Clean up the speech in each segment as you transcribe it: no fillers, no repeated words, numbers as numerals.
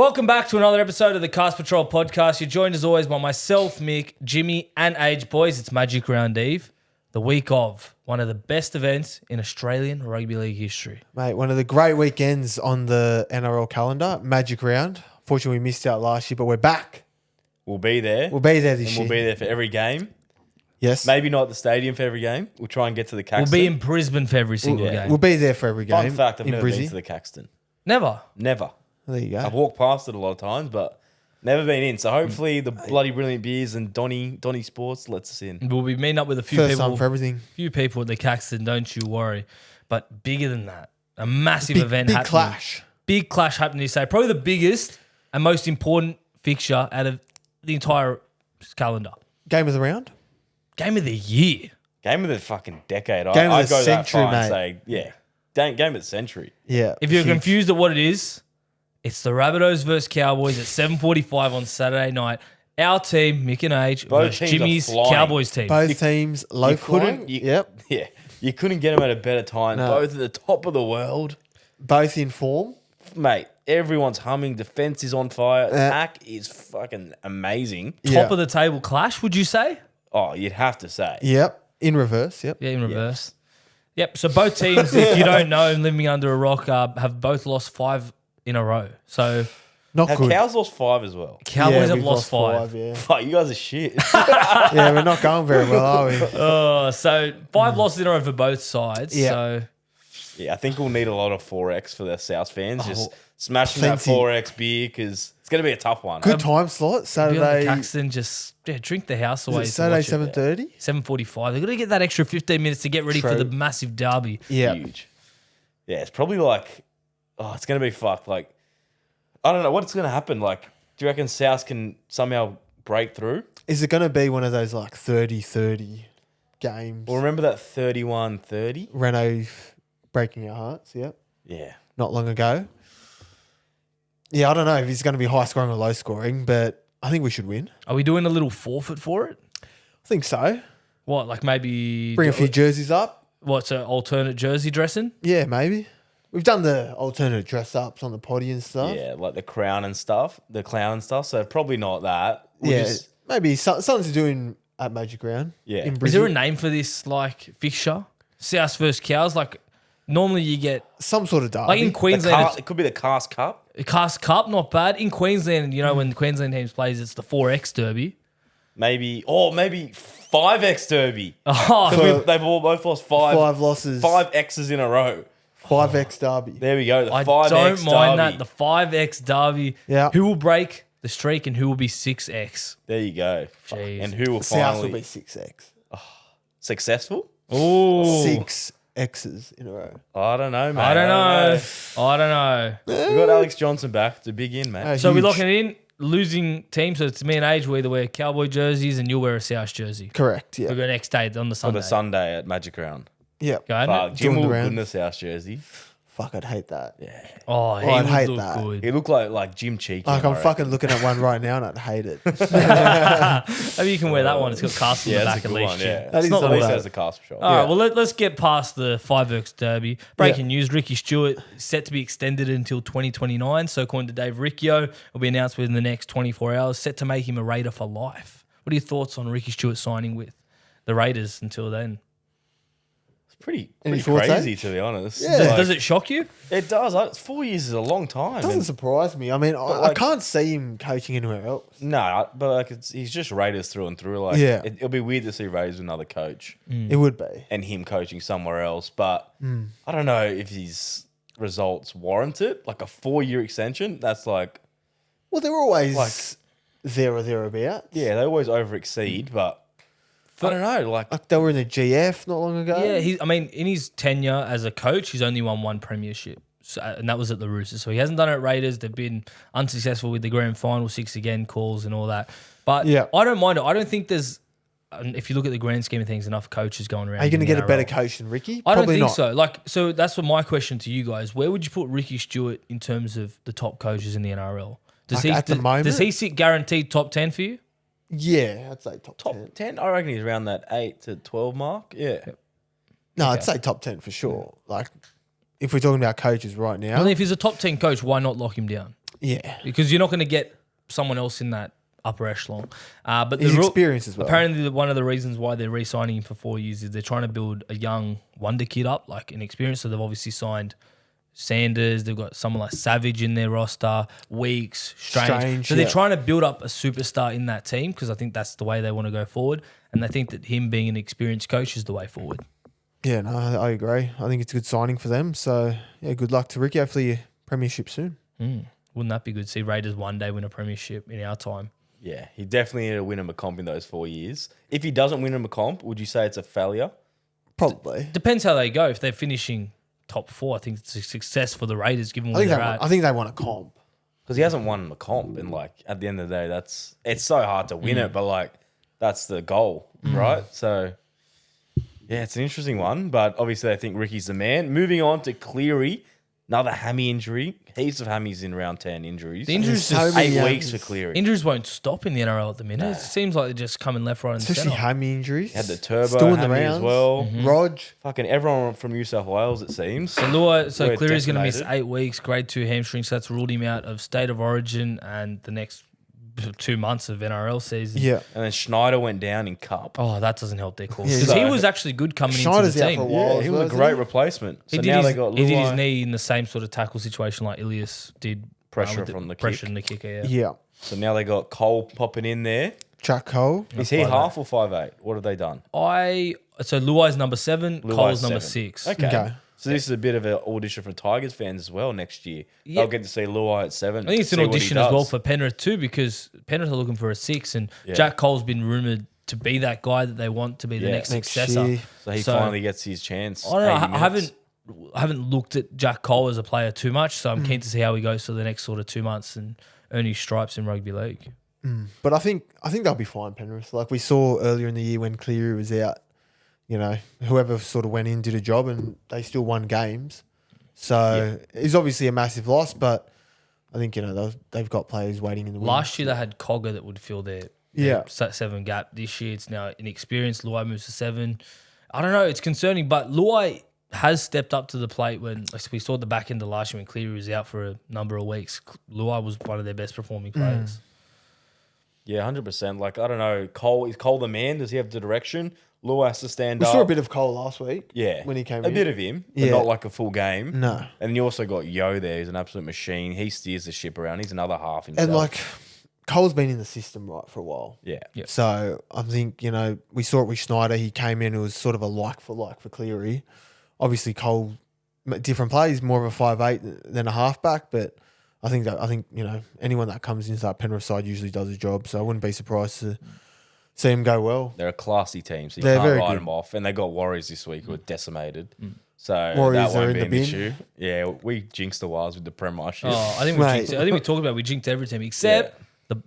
Welcome back to another episode of the Cast Patrol podcast. You're joined as always by myself, Mick, Jimmy, and Age. Boys, it's Magic Round Eve, the week of one of the best events in Australian Rugby League history. Mate, one of the great weekends on the NRL calendar, Magic Round. Fortunately, we missed out last year, but we're back. We'll be there. We'll be there this and year. We'll be there for every game. Yes. Maybe not at the stadium for every game. We'll try and get to the Caxton. We'll be in Brisbane for every single game. We'll be there for every game. Fun fact, I've in never Brizzy. been to the Caxton. Never. Never. There you go. I've walked past it a lot of times, but never been in. So hopefully the bloody brilliant beers and Donny Sports lets us in. We'll be meeting up with a few First people. time for everything. Few people at the Caxton, don't you worry. But bigger than that, a massive event Big happening. clash. Big clash happening this day. Probably the biggest and most important fixture out of the entire calendar. Game of the round? Game of the year. Game of the fucking decade. Game of I'd the go century, that far mate. and say, yeah, game of the century. Yeah. If you're huge. confused at what it is, it's the Rabbitohs versus Cowboys at 7:45 on Saturday night. Our team, Mick and Age, Both versus teams are Jimmy's flying. Cowboys team. Both teams low You couldn't. flying. You, Yep. Yeah. You couldn't get them at a better time. No. Both at the top of the world. Both in form. Mate, everyone's humming. Defense is on fire. Attack is fucking amazing. Top of the table clash, would you say? Oh, you'd have to say. Yep. In reverse. Yep. Yeah, in reverse. Yep. So both teams, if you don't know and living under a rock, have both lost 5 in a row. So Not Have good. Cows lost 5 as well? Cowboys have we've lost 5. Yeah. Fuck, you guys are shit. Yeah, we're not going very well, are we? So 5 losses in a row for both sides. Yeah. So Yeah, I think we'll need a lot of 4X for the South fans. Just Oh, smashing plenty. that 4X beer because it's going to be a tough one. Good time slot. be on the Saturday. Caxton, just drink the house away. Is it to Saturday watch it. 7:30? 7:45. They've got to get that extra 15 minutes to get ready for True. the massive derby. Yeah. Huge. Yeah, it's probably like, it's going to be fucked. Like, I don't know what's going to happen. Like, do you reckon South can somehow break through? Is it going to be one of those like 30-30 games? Well, remember that 31-30? Renault breaking our hearts, yep. Yeah. Not long ago. Yeah, I don't know if it's going to be high scoring or low scoring, but I think we should win. Are we doing a little forfeit for it? I think so. What, like maybe Bring a few jerseys up. what's an alternate jersey dressing? Yeah, maybe. We've done the alternate dress ups on the potty and stuff. Yeah, like the crown and stuff, the clown and stuff. So probably not that. We'll Yeah, just- maybe something to do at Magic Round. Yeah. In Is there a Brisbane. name for this like fixture? South versus Cows. Like normally you get Some sort of derby. like in the Queensland, it could be the Cast Cup. it's Cast Cup, not bad. In Queensland, you know when the Queensland teams plays, it's the 4X Derby. Maybe 5X Derby. Oh, They've both lost 5 losses. 5 X's in a row. 5X derby. There we go. The I 5X don't mind derby. that. The 5X Derby. Yeah. Who will break the streak and who will be 6X? There you go. Jeez. And who will South finally will be 6X. successful? Oh, 6 X's in a row. I don't know, man. I don't know. We got Alex Johnson back. It's a big in, man. So we're Huge. locking it in. Losing team, so it's me and Age. We either wear Cowboy jerseys and you'll wear a South jersey. Correct, yeah. We'll go next day on the For Sunday. the Sunday at Magic Round. Yeah. Go ahead, Fuck, mate. Jim Doing the will win rounds. the South jersey. Fuck, I'd hate that. Yeah. Oh, he I'd would hate look that. good. He looked like Jim Cheeky. Like, I I'm reckon. fucking looking at one right now and I'd hate it. Maybe you can wear that one. It's got cast on Yeah, the that's back a at good least. one. Yeah. That is not not At least bad. has the cast shot. All right, well, let's get past the 5X Derby. Breaking news, Ricky Stuart is set to be extended until 2029. So according to Dave Riccio, it'll be announced within the next 24 hours, set to make him a Raider for life. What are your thoughts on Ricky Stuart signing with the Raiders until then? Pretty Any thoughts, crazy, to be honest. Yeah. Does it shock you? It does. 4 years is a long time. Doesn't and- surprise me. I mean, I like- can't see him coaching anywhere else. No, but like he's just Raiders through and through. Like, Yeah. it'll be weird to see Raiders with another coach It would be. and him coaching somewhere else. But I don't know if his results warrant it. Like a 4-year extension, that's like, Well, they're always Like- there or thereabouts. yeah, they always over exceed. But I don't know. Like, They were in the GF not long ago. Yeah, in his tenure as a coach, he's only won 1 premiership. So, and that was at the Roosters. So he hasn't done it at Raiders. They've been unsuccessful with the grand final, 6 again calls and all that. But Yeah. I don't mind it. I don't think there's, if you look at the grand scheme of things, enough coaches going around. Are you going to in get the a better NRL. coach than Ricky? I don't Probably think not. so. So that's what my question to you guys. Where would you put Ricky Stuart in terms of the top coaches in the NRL? Does Like, at the moment? does he sit guaranteed top 10 for you? Yeah, I'd say top top 10. 10, I reckon he's around that 8 to 12 mark. Yeah. No, I'd say top 10 for sure. Like, if we're talking about coaches right now, Well, if he's a top 10 coach, why not lock him down? Yeah. because you're not going to get someone else in that upper echelon. But His the experience as well. Apparently, one of the reasons why they're re-signing him for 4 years is they're trying to build a young wonder kid up, like an experience. So they've obviously signed Sanders. They've got someone like Savage in their roster, Weeks, Strange. So they're trying to build up a superstar in that team because I think that's the way they want to go forward. And they think that him being an experienced coach is the way forward. Yeah, no, I agree. I think it's a good signing for them. So, yeah, good luck to Ricky. Hopefully, premiership soon. Wouldn't that be good? See Raiders one day win a premiership in our time. Yeah, he definitely need to win a comp in those 4 years. If he doesn't win a comp, would you say it's a failure? Probably. Depends how they go. If they're finishing top 4, I think it's a success for the Raiders given where they're at. I think they want a comp. Because he hasn't won a comp, and like at the end of the day, it's so hard to win it, but like that's the goal, right? So yeah, it's an interesting one, but obviously I think Ricky's the man. Moving on to Cleary, another hammy injury. Heaps of hammies in round 10 injuries. The injuries So just, many 8 hammies. weeks for Cleary. injuries won't stop in the NRL at the minute. It seems like they're just coming left, right, and Especially centre. hammy injuries. Had the turbo Still in the hammy as rounds. well. Rog. Fucking everyone from New South Wales, it seems. So We're Cleary's going to miss decimated. 8 weeks, grade 2 hamstring. So that's ruled him out of State of Origin and the next 2 months of NRL season. Yeah. And then Schneider went down in cup. Oh, that doesn't help their cause. Yeah, Because he so- was actually good coming Schneider's into out the for a team. while. Yeah, he as was well, a isn't great he? replacement. So He did, now his, they got he did his Luai. knee in the same sort of tackle situation like Ilias did. Pressure with from the pressure kick. in the kicker, yeah. Yeah. So now they got Cole popping in there. Jack Cole. Is he 5'8". half or 5'8"? What have they done? So Luai's number 7, Luai's Cole's number 7. 6. Okay. So this is a bit of an audition for Tigers fans as well next year. Yeah. They'll get to see Luai at 7. I think it's an see what he audition as well does. for Penrith too, because Penrith are looking for a 6, and Yeah. Jack Cole's been rumoured to be that guy that they want to be the Yeah. next Next successor. year. So he finally gets his chance. I don't know. 80 I minutes. haven't looked at Jack Cole as a player too much, so Mm. I'm keen to see how he goes for the next sort of 2 months and earn his stripes in rugby league. But I think they'll be fine, Penrith. Like we saw earlier in the year when Cleary was out, you know, whoever sort of went in did a job and they still won games. So it's obviously a massive loss, but I think, you know, they've got players waiting in the wings. Last year they had Cogger that would fill their Yeah. 7 gap. This year it's now inexperienced. Luai moves to 7. I don't know. It's concerning, but Luai has stepped up to the plate when we saw the back end of last year when Cleary was out for a number of weeks. Luai was one of their best performing players. Yeah, 100%. Like, I don't know. Is Cole the man? Does he have the direction? Luai has to stand We up. saw a bit of Cole last week. Yeah. When he came a in. bit of him, but Yeah. not like a full game. No. And you also got Yo there. He's an absolute machine. He steers the ship around. He's another half himself. And like Cole's been in the system right for a while. yeah. Yeah. So I think, you know, we saw it with Schneider. He came in, it was sort of a like for Cleary. Obviously Cole, different play. He's more of a 5'8" than a halfback, but I think, you know, anyone that comes into that Penrith side usually does a job. So I wouldn't be surprised to see him go well. They're a classy team, so you They're can't very write good. them off. And they got Warriors this week who are decimated. So Warriors that are won't in be the an bin. issue. Yeah, we jinxed the Wires with the Premiership. Oh, I think Mate. we talked about we jinxed every team except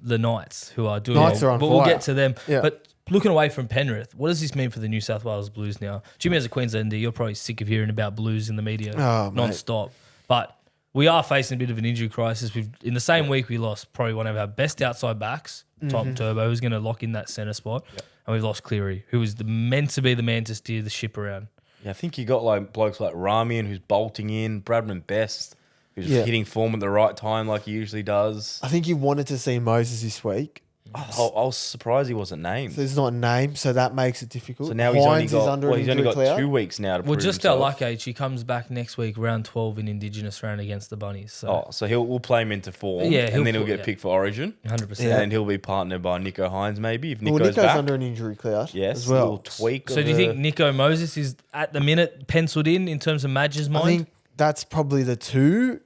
the Knights, who are doing Knights well. are on But we'll fire. get to them. Yeah. But looking away from Penrith, what does this mean for the New South Wales Blues now? Jimmy, as a Queenslander, you're probably sick of hearing about Blues in the media Oh, mate. non-stop. But we are facing a bit of an injury crisis. In the same week, we lost probably one of our best outside backs, Tom Turbo, who's going to lock in that centre spot. And we've lost Cleary, who was meant to be the man to steer the ship around. Yeah, I think you got like blokes like Ramian who's bolting in, Bradman Best who's Yeah. hitting form at the right time like he usually does. I think you wanted to see Moses this week. I was surprised he wasn't named. So he's not named, so that makes it difficult. So now he's only Hines got is under an he's only injury got cloud. 2 weeks now to Well, prove just our himself. luck age, he comes back next week, round 12 in Indigenous round against the Bunnies. So Oh, so we'll play him into form, Yeah, and then he'll put- get yeah. picked for Origin, 100%. Yeah. and he'll be partnered by Nico Hines maybe if Well, Nico's Nico's back. under an injury cloud Yes, as well. little tweak. So of do you the- think Nico Moses is at the minute penciled in terms of Madge's mind? I think that's probably the two.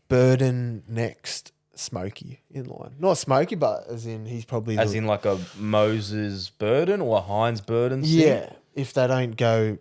Burden next, Smokey in line. Not Smokey, but as in he's probably as in like a Moses Burden or a Hines Burden? thing? yeah. If they don't go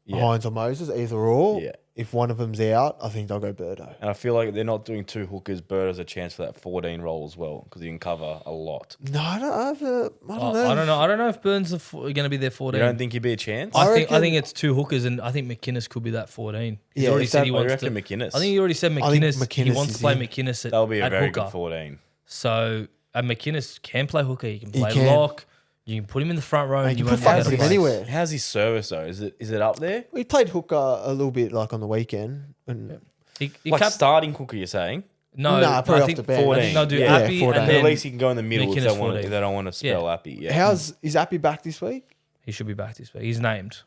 Yeah. Hines or Moses, either or. Yeah. If one of them's out, I think they'll go Birdo. And I feel like they're not doing 2 hookers. Bird has a chance for that 14 role as well because he can cover a lot. No, I don't know. I don't know if Burns are going to be there 14. You don't think he'd be a chance? I I reckon- think it's 2 hookers, and I think McInnes could be that 14. He's Yeah, already if said that- he I wants reckon to. McInnes. I think he already said I think McInnes. He McInnes wants is to play in. McInnes That'll be a at very hooker. good 14. So McInnes can play hooker. He can play can. lock. You can put him in the front row. Mate, And you you can won't put be able Fuzzy to play. anywhere. How's his service though? Is it up there? We played hooker a little bit like on the weekend. And He Like capped- starting hooker, you're saying? No, Nah, probably I off think the bench. 14. I think they'll do Yeah, Appy 14. and At then least he can go in the middle if McInnes they, 14. don't want to spell Appy. Yeah. Is Appy back this week? he should be back this week. He's named.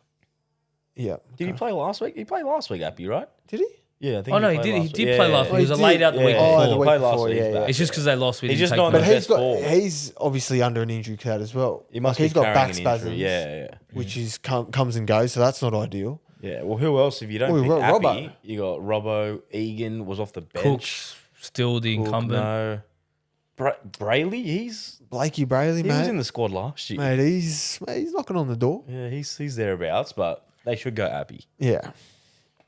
Yeah. Did he play last week? He played last week, Appy, right? Did he? Yeah, I think Oh no, he played did. He last did week. play Yeah, last yeah, week. He was a he laid did. out the week Yeah. before. the week Played last before, week, yeah, he's yeah. back. It's just because they lost. We He's didn't just take not him in back. the But best form. he's obviously under an injury cloud as well. He must Like, he's be got back carrying an spasms. injury. Yeah. Which is comes and goes, so that's not ideal. Yeah. Well, who else? If you don't Oh, pick we got Appy, Robbo. you got Robbo. Egan was off the bench. Cook's still the Cook, incumbent. no. Brayley, he's Blakey Brayley, he mate. was in the squad last year. Mate, he's knocking on the door. Yeah, he's thereabouts, but they should go Appy. Yeah.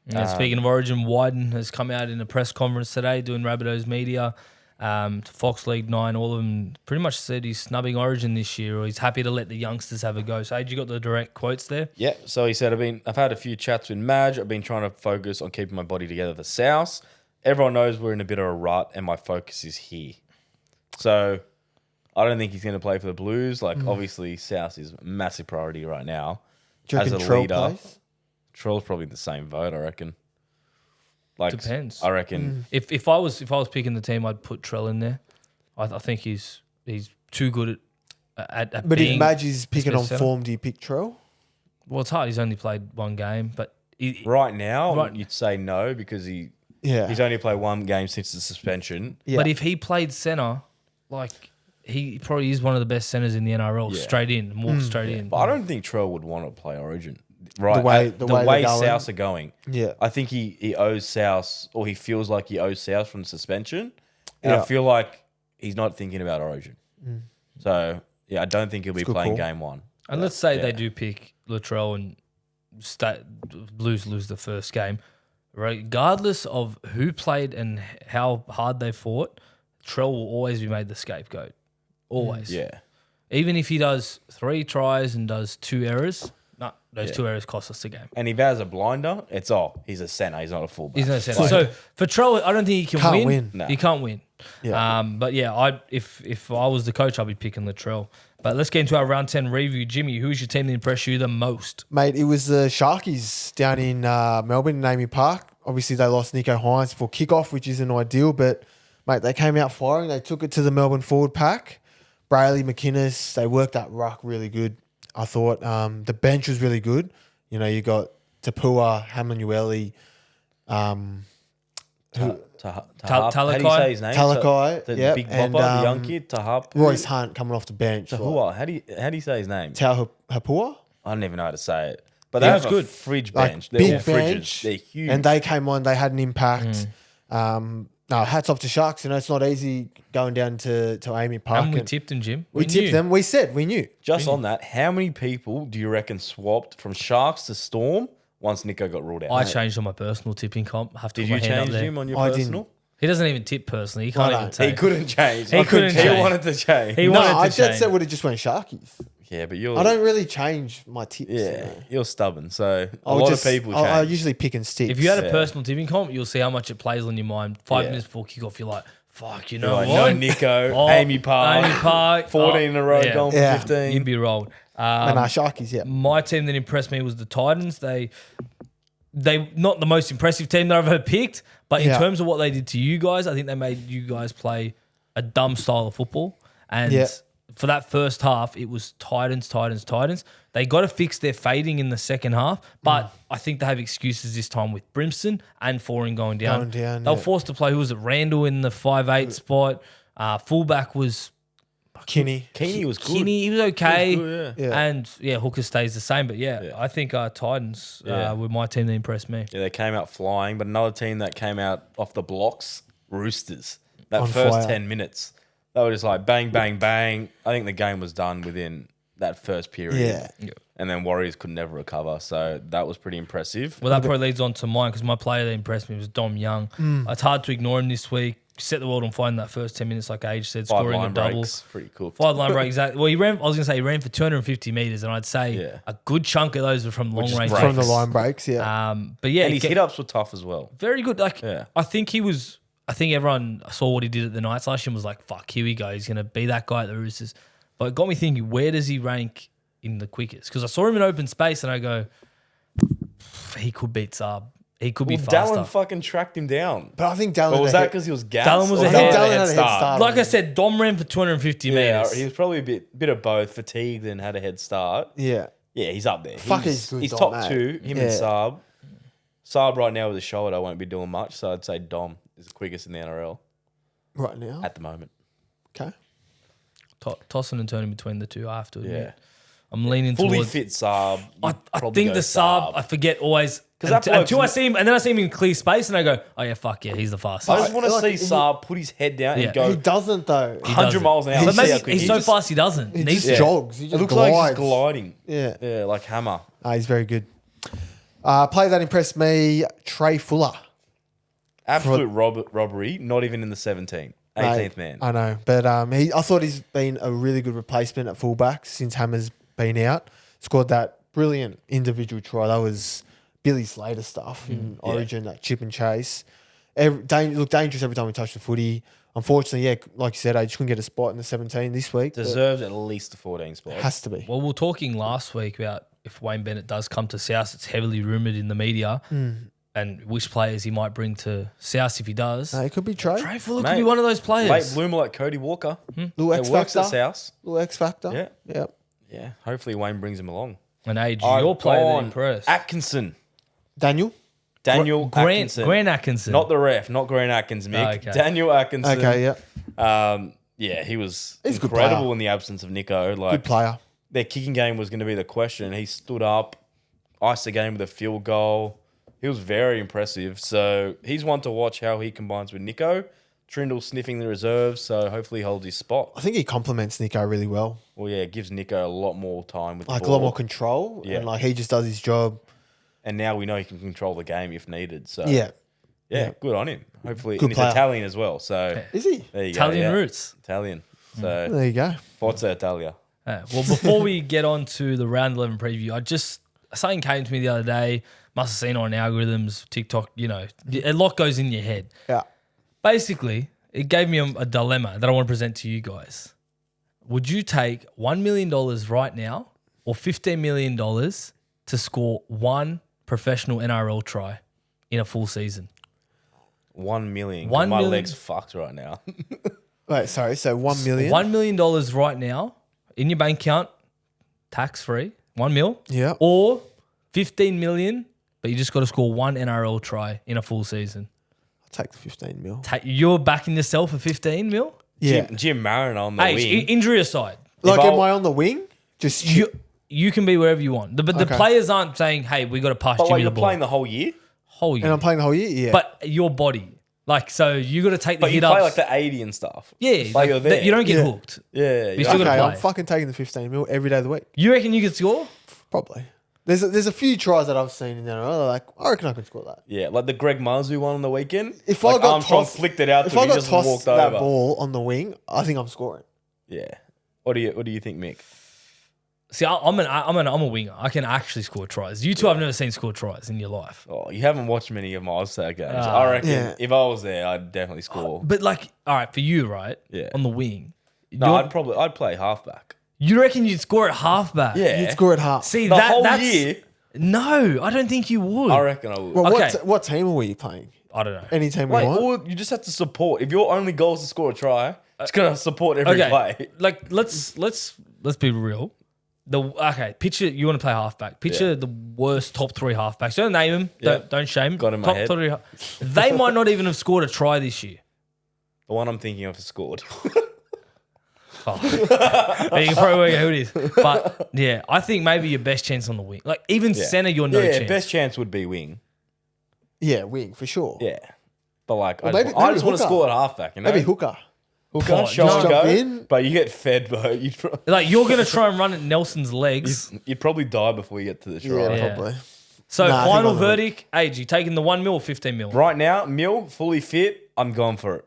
And speaking of Origin, Wighton has come out in a press conference today doing Rabbitohs media to Fox League 9. All of them pretty much said he's snubbing Origin this year, or he's happy to let the youngsters have a go. So, you got the direct quotes there? Yeah, so he said, I've had a few chats with Madge. I've been trying to focus on keeping my body together for South. Everyone knows we're in a bit of a rut, and my focus is here. So I don't think he's going to play for the Blues. Like, obviously, South is a massive priority right now. Do you As reckon a Trell leader, plays? Trell's probably the same vote, I reckon. Like, Depends. I reckon. If I was picking the team, I'd put Trell in there. I think he's too good at But being. if Madge is picking on best centre. form, do you pick Trell? Well, it's hard. He's only played one game, but Right now, Right. you'd say no because he's Yeah. only played one game since the suspension. Yeah. But if he played centre, like he probably is one of the best centres in the NRL. Yeah. Straight in, walk straight in. But I don't think Trell would want to play Origin. Right, The way they're going. Souths are going. Yeah. I think he owes South, or he feels like he owes South from suspension. And Yeah. I feel like he's not thinking about Origin. So, yeah, I don't think he'll be a good playing call. game one. And let's say Yeah. they do pick Latrell and Blues lose the first game. Regardless of who played and how hard they fought, Trell will always be made the scapegoat. Always. Yeah. Even if he does 3 tries and does 2 errors, those Yeah. 2 errors cost us the game. And if he has a blinder, he's a centre. He's not a fullback. He's no sense. Like, So for Trell, I don't think he can Can't win. win. No. He can't win. Yeah. But yeah, if I was the coach, I'd be picking Latrell. But let's get into our round 10 review. Jimmy, who's your team that impressed you the most? Mate, it was the Sharkies down in Melbourne, in Amy Park. Obviously, they lost Nico Hines for kickoff, which isn't ideal, but, mate, they came out firing. They took it to the Melbourne forward pack. Brayley, McInnes, they worked that ruck really good, I thought. The bench was really good. You know, you got Tapua, Hamanueli, How do you say his name? Talakai, The yep, big and, bopper, the young kid, Tahap. Royce Hunt coming off the bench. Tahua. How do you say his name? Tau Hapua. I don't even know how to say it. But Yeah, they it's have a good. fridge Like, bench. They're big all fridges. bench. They're huge. And they came on, they had an impact. No, hats off to Sharks. You know, it's not easy going down to Amy Park. And we and tipped him, Jim. we tipped knew. them. We said, we knew. Just on that, how many people do you reckon swapped from Sharks to Storm once Nico got ruled out? I changed on my personal tipping comp. I have to Did put you my hand up change there. him on your I didn't. personal? He doesn't even tip personally. He can't No, even no. take. He couldn't change. He couldn't He change. wanted to change. He No, wanted I to just change. said would have just went Sharkies. Yeah, but you're I don't really change my tips. you Yeah, know. you're stubborn. So a I'll lot just- of people I change. usually pick and stick. If you had a Yeah. personal tipping comp, you'll see how much it plays on your mind. 5 Yeah. minutes before kickoff, you're like, fuck, you You're know like, what? no Nico, Oh, Amy Park, Amy Park. 14 in a row, yeah. gone for Yeah. 15. You'd be rolled. and Sharkies, yeah. My team that impressed me was the Titans. They not the most impressive team that I've ever picked, but in Yeah. terms of what they did to you guys, I think they made you guys play a dumb style of football. And Yeah. for that first half, it was Titans. They got to fix their fading in the second half, but I think they have excuses this time with Brimston and Foran going down. Going down, They were yeah. forced to play. Who was it? Randall in the 5'8" spot. Fullback was Kinney. Keeney was good. Kinney. He was okay. He was good, Yeah. And yeah, Hooker stays the same. But yeah, Yeah. I think Titans Yeah. were my team that impressed me. Yeah, they came out flying, but another team that came out off the blocks, Roosters. That On first fire. 10 minutes, they were just like bang, bang, bang. I think the game was done within that first period. Yeah. And then Warriors could never recover. So that was pretty impressive. Well, that probably leads on to mine because my player that impressed me was Dom Young. It's hard to ignore him this week. Set the world on fire in that first 10 minutes, like Age said, 5 scoring a line double. breaks, pretty cool. 5 line break, exactly. Well, he ran. I was going to say he ran for 250 meters, and I'd say Yeah. a good chunk of those were from long is range. breaks. From the breaks. line breaks, yeah. But yeah, And his hit ups were tough as well. very good. Like Yeah. I think he was. I think everyone saw what he did at the Knights last year and was like, "Fuck, here we go. He's going to be that guy at the Roosters." But it got me thinking, where does he rank in the quickest? Because I saw him in open space and I go, he could beat Saab He could be Well, faster. Dallin fucking tracked him down. But I think Dallin. Or was had a that head- because he was gassed? Dallin was Or ahead. Dallin Dallin had had a a head start? start. Like I said, Dom ran for 250 Yeah, meters. he was probably a bit of both, fatigued and had a head start. Yeah. Yeah, he's up there. Fuck, he's good, He's Dom, top mate. 2, him Yeah. and Saab. Saab right now with his shoulder won't be doing much, so I'd say Dom is the quickest in the NRL Right now. at the moment. Okay. Tossing and turning between the two, I have to admit. Yeah. I'm leaning Fully towards... fit Saab. I think the Saab, I forget always... 'Cause that Until I bloke's- see him, and then I see him in clear space, and I go, oh yeah, fuck yeah, he's the fastest. I just want to Like, see he- Saab put his head down Yeah. and go He doesn't though. 100 miles an hour. But See how maybe quick he's he so is. fast he doesn't. He Needs just to. jogs. He It just looks glides. like he's gliding. Yeah. Yeah, like hammer. He's very good. Player that impressed me, Trey Fuller. Absolute robbery, not even in the 18th Mate, man. I know, but I thought he's been a really good replacement at fullback since Hammer's been out. Scored that brilliant individual try. That was Billy Slater stuff in Origin, that chip and chase. Looked dangerous every time we touched the footy. Unfortunately, yeah, like you said, I just couldn't get a spot in the 17 this week. but Deserves at least the 14 spot. has to be. Well, we were talking last week about if Wayne Bennett does come to South, it's heavily rumoured in the media, and which players he might bring to South if he does. No, it could be Trey. Trey Fuller Mate, could be one of those players. Late bloomer like Cody Walker. Little It X works at factor. South. Little X factor. Yeah. Yeah. Yeah, hopefully Wayne brings him along. And age, I've your player that gone impressed. Atkinson. Daniel. Daniel Atkinson. Grant Atkinson. Not the ref, not Grant Atkins, Mick. Oh, okay. Daniel Atkinson. Okay, yeah. Yeah, he was He's a good incredible player. in the absence of Nico. Good Like player. their kicking game was going to be the question. He stood up, iced the game with a field goal. He was very impressive. So he's one to watch how he combines with Nico. Trindle sniffing the reserves, so hopefully he holds his spot. I think he complements Nico really well. Well, yeah, it gives Nico a lot more time with Like the a ball. lot more control. Yeah. And like he just does his job. And now we know he can control the game if needed. So Yeah. yeah, good on him. Hopefully, Good and he's player. Italian as well. So Is he? there you Italian go. Yeah. roots. Italian. So There you go. Forza Italia. Well, before we get on to the round 11 preview, something came to me the other day. Must have seen it on algorithms, TikTok. You know, a lot goes in your head. Yeah. Basically, it gave me a dilemma that I want to present to you guys. Would you take $1 million right now or $15 million to score one professional NRL try in a full season? 1 million. 1 My million. leg's fucked right now. Wait, sorry. So 1 million. $1 million right now in your bank account, tax free, 1 mil. Yeah. Or 15 million, but you just got to score one NRL try in a full season. I'll take the 15 mil. You're backing yourself for 15 mil? Yeah. Jim Mariner on the Hey, wing. injury aside, Like, If am I'll- I on the wing? Just you can be wherever you want. But the Okay. players aren't saying, hey, we got to pass But like Jimmy you're the ball. playing the whole year, Whole year. and I'm playing the whole year? Yeah. But your body. Like, so you got to take the but you hit play ups. like the 80 and stuff. Yeah. like you're there. You don't get Yeah. hooked. Yeah, You still okay, gotta I'm play. fucking taking the 15 mil every day of the week. You reckon you could score? Probably. There's a few tries that I've seen in there. Like, I reckon I can score that. yeah, like the Greg Marzu one on the weekend. If like I got Armstrong tossed, flicked it out if to him, I he got just tossed walked that over. ball on the wing, I think I'm scoring. Yeah. What do you think, Mick? See, I'm a winger. I can actually score tries. You two, I've never seen score tries in your life. Oh, you haven't watched many of my Oztag games. Ah. I reckon Yeah. if I was there, I'd definitely score. But like, all right, for you, right? Yeah. On the wing. No, you're- I'd play halfback. You reckon you'd score at halfback? Yeah. You'd score at half. See, The whole that's year, No, I don't think you would. I reckon I would. Well, Okay. what team are we playing? I don't know. Any team we Wait, want? or you just have to support. If your only goal is to score a try, it's gonna support every Okay, play. like let's be real. Picture you want to play halfback. Picture Yeah. the worst top three halfbacks. Don't name them. Yeah. Don't shame. Got in my top head. three. They might not even have scored a try this year. The one I'm thinking of has scored. Oh. You can probably work out who it is. But yeah, I think maybe your best chance on the wing. Like even Yeah. center, you're no yeah, chance. best chance would be wing. Yeah, wing for sure. Yeah, but like Well, I maybe just want to hooker. score at halfback. You know, Maybe hooker. hooker, Oh, shoulder jump go, in. but you get fed, bro. Like you're gonna try and run at Nelson's legs. You'd probably die before you get to the try. Yeah, Yeah. probably. So Nah, I think final I'm gonna- verdict, AG, taking the 1 mil or 15 mil? Right now, Mill fully fit. I'm going for it.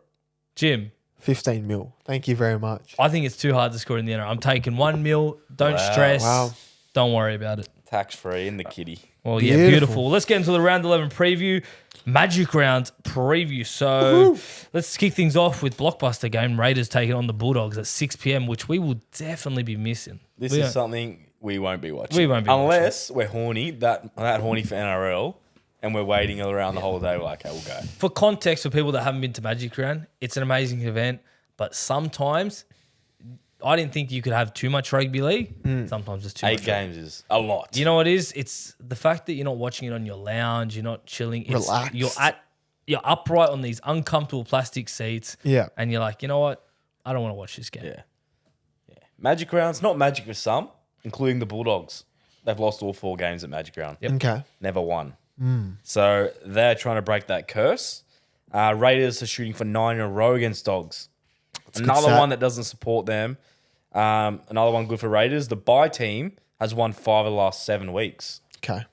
Jim, 15 mil. Thank you very much. I think it's too hard to score in the NRL. I'm taking 1 mil. Don't Wow. stress. Wow. Don't worry about it. Tax free in the kitty. Well, yeah, Beautiful. beautiful. Let's get into the round 11 preview. Magic round preview. So let's kick things off with blockbuster game. Raiders taking on the Bulldogs at 6 p.m., which we will definitely be missing. This We is don't- something we won't be watching. We won't be unless we're horny. That horny for NRL. and we're waiting around the whole day. We're like, okay, we'll go. For context, for people that haven't been to Magic Round, it's an amazing event, but sometimes I didn't think you could have too much rugby league. Sometimes it's too much. 8 games is a lot. You know what it is? It's the fact that you're not watching it on your lounge, you're not chilling. Relaxed. You're upright on these uncomfortable plastic seats. Yeah. And you're like, you know what? I don't want to watch this game. Yeah. Magic Round's not magic for some, including the Bulldogs. They've lost all 4 games at Magic Round. Yep. Okay. Never won. So they're trying to break that curse. Raiders are shooting for 9 in a row against Dogs. Another stat. one that doesn't support them. Another one good for Raiders. The bye team has won 5 of the last 7 weeks. Okay.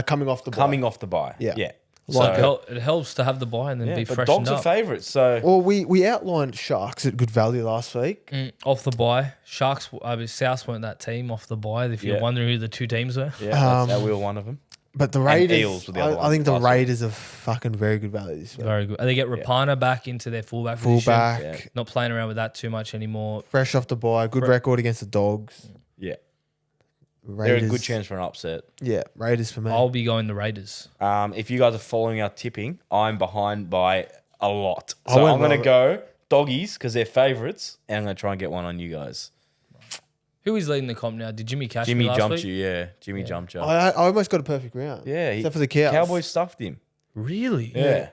Coming off the bye. Coming off the bye. Yeah. Yeah. Like So, It helps to have the buy and then be but freshened Dogs up. are favourites. So Well, we outlined Sharks at good value last week. Off the buy. Sharks, South weren't that team off the buy, if you're Yeah. wondering who the 2 teams were. yeah, that's we were one of them. But the Raiders, Eels were the other I one think the last week. Raiders are fucking very good value this week. Very good. And they get Rapana back into their fullback position. Fullback, Yeah. Not playing around with that too much anymore. fresh off the bye, good record against the Dogs. Yeah. Raiders, They're a good chance for an upset. Yeah, Raiders for me. I'll be going the Raiders. If you guys are following our tipping, I'm behind by a lot. I So went I'm going to lower. go Doggies because they're favourites, and I'm going to try and get one on you guys. Who is leading the comp now? Did Jimmy catch Jimmy me last jumped week? you, yeah. Jimmy jumped you. I almost got a perfect round. Yeah. Except for the Cows. Cowboys stuffed him. Really? Yeah.